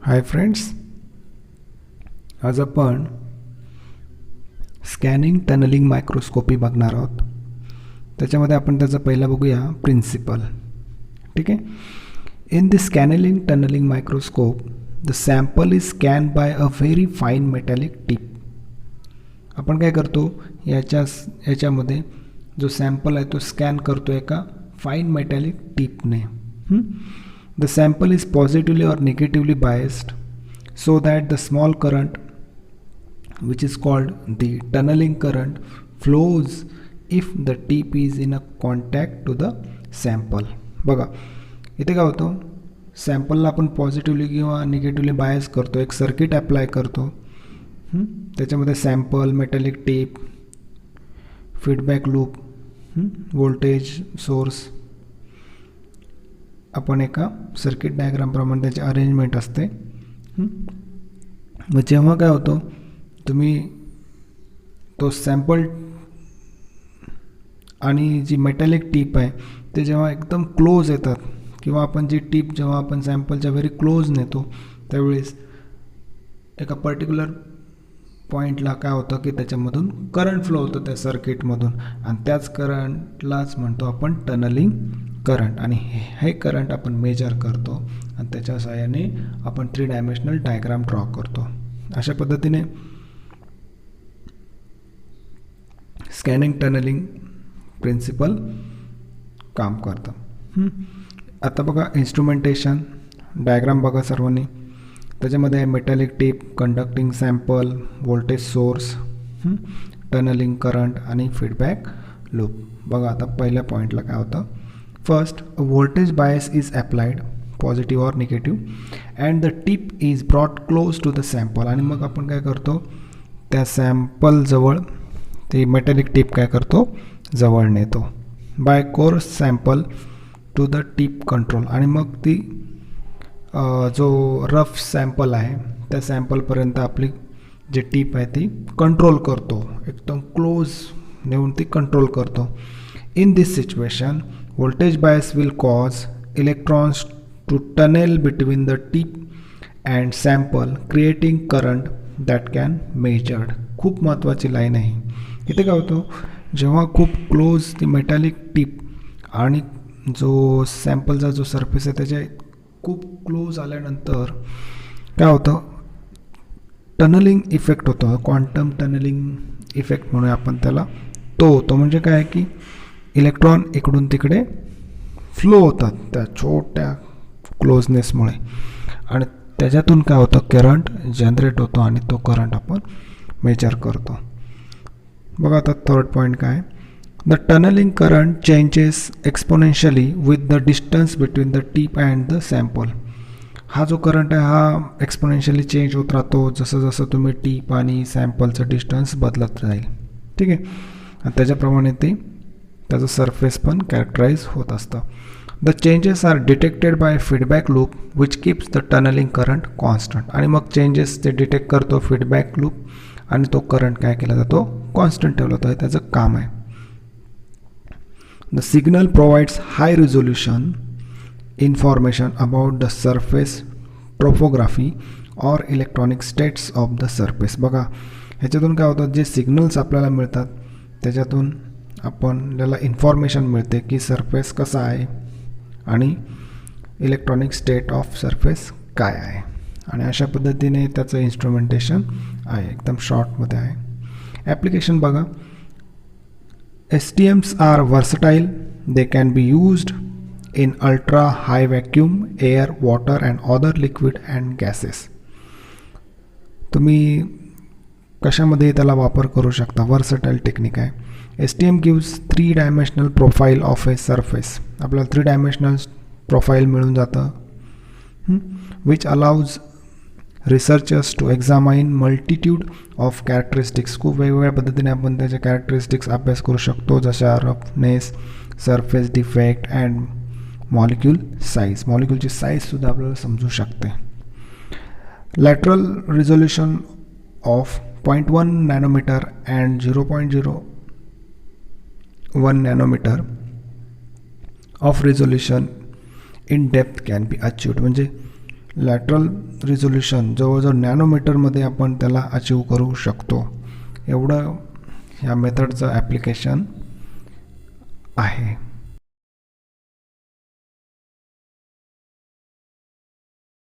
Hi friends, आज आपण scanning tunnelling microscopy बघणार आहोत. त्याच्यामध्ये आपण त्याचा पहिला बघूया प्रिन्सिपल. ठीक आहे. In the scanning tunnelling microscope the sample is scan by a very fine metallic tip. आपण काय करतो, याच्यामध्ये जो सॅम्पल आहे तो स्कॅन करतो एका फाईन मेटॅलिक टिपने. The sample is positively or negatively biased so that the small current, which is called the tunneling current, flows if the tip is in a contact to the sample. बघा इथे काय होतं, सॅम्पलला आपण positively किंवा negatively bias करतो, एक circuit apply करतो. त्याच्यामध्ये sample, metallic tip, feedback loop, voltage source, आपण एका सर्किट डायग्रामप्रमाणे त्याची अरेंजमेंट असते. मग जेव्हा काय होतं, तुम्ही तो सॅम्पल आणि जी मेटॅलिक टीप आहे ते जेव्हा एकदम क्लोज येतात, किंवा आपण जी टीप जेव्हा आपण सॅम्पलच्या व्हेरी क्लोज नेतो त्यावेळेस एका पर्टिक्युलर पॉईंटला काय होतं की त्याच्यामधून करंट फ्लो होतं त्या सर्किटमधून, आणि त्याच करंटलाच म्हणतो आपण टनलिंग करंट. आणि हे करंट आपण मेजर करतो आणि त्याच्या सहाय्याने आपण 3 डायमेन्शनल डायग्राम ड्रॉ करतो. अशा पद्धतीने स्कॅनिंग टनलिंग प्रिन्सिपल काम करतं. आता बघा इन्स्ट्रुमेंटेशन डायग्राम बघा सर्वांनी. त्याच्यामध्ये metallic tip, conducting sample, voltage source, tunnelling current आणि फीडबॅक लूप. बघा आता पहिल्या पॉईंटला काय होतं, first a voltage bias is applied, positive or negative, and the tip is brought close to the sample. आणि मग आपण काय करतो, त्या सॅम्पल जवळ ते मेटॅलिक टिप काय करतो, जवळ नेतो. By course sample to the tip control. आणि मग ती जो रफ सॅम्पल आहे त्या सॅम्पलपर्यंत आपली जी टिप आहे ती कंट्रोल करतो, एकदम क्लोज नेऊन ती कंट्रोल करतो. In this situation voltage bias will cause electrons to tunnel between the tip and sample, creating current that can measured. खूप महत्त्वाची लाईन आहे. इथे काय होतं, जेव्हा खूप क्लोज ती मेटॅलिक टिप आणि जो सॅम्पलचा जो सरफेस आहे त्याच्या खूप क्लोज आल्यानंतर काय होतं, टनलिंग इफेक्ट होतो. क्वांटम टनलिंग इफेक्ट म्हणून आपण त्याला. तो म्हणजे काय आहे की इलेक्ट्रॉन इकडून तिकडे फ्लो होतात त्या छोट्या क्लोजनेसमुळे, आणि त्याच्यातून काय होतं, करंट जनरेट होतो आणि तो करंट आपण मेजर करतो. बघा आता थर्ड पॉईंट काय, the tunnelling current changes exponentially with the distance between the tip and the sample. हा जो करंट आहे हा एक्सपोनेन्शियली चेंज होत राहतो जसं जसं तुम्ही टीप आणि सॅम्पलचं डिस्टन्स बदलत राहील. ठीक आहे. आणि त्याच्याप्रमाणे ते त्याचं सरफेस पण कॅरेक्टराईज होत असतं. The changes are detected by feedback loop which keeps the tunnelling current constant. आणि मग चेंजेस ते डिटेक्ट करतो फीडबॅक लूप, आणि तो करंट काय केला जातो, कॉन्स्टंट ठेवला जातो. हे त्याचं काम आहे. The signal provides high resolution information about the surface topography or electronic states of the surface. बघा ह्याच्यातून काय होतं, जे सिग्नल्स आपल्याला मिळतात त्याच्यातून आपल्याला इन्फॉर्मेशन मिळते की सरफेस कसा आहे आणि इलेक्ट्रॉनिक स्टेट ऑफ सरफेस काय आहे. आणि अशा पद्धतीने त्याचं इन्स्ट्रुमेंटेशन आहे, एकदम शॉर्टमध्ये आहे. ॲप्लिकेशन बघा, STMs are versatile, they can be used in ultra high vacuum, air, water and other liquid and gases. तुम्ही कशामध्ये त्याला वापर करू शकता, वर्सटाईल टेक्निक आहे. STM gives 3 dimensional profile of a surface. आपल्याला 3 डायमेन्शनल प्रोफाईल मिळून जातं, which allows researchers to examine multitude of characteristics. खूप वेगवेगळ्या पद्धतीने आपण त्याचे कॅरेक्टरिस्टिक्स अभ्यास करू शकतो, जशा roughness, surface defect and molecule size. मॉलिक्यूलची साईजसुद्धा आपल्याला समजू शकते. Lateral resolution of 0.1 nanometer and 0.01 nanometer of resolution in depth can be achieved. म्हणजे लॅटरल रिझोल्युशन जवळजवळ नॅनोमीटरमध्ये आपण त्याला अचीव करू शकतो. एवढं ह्या मेथडचं ॲप्लिकेशन आहे.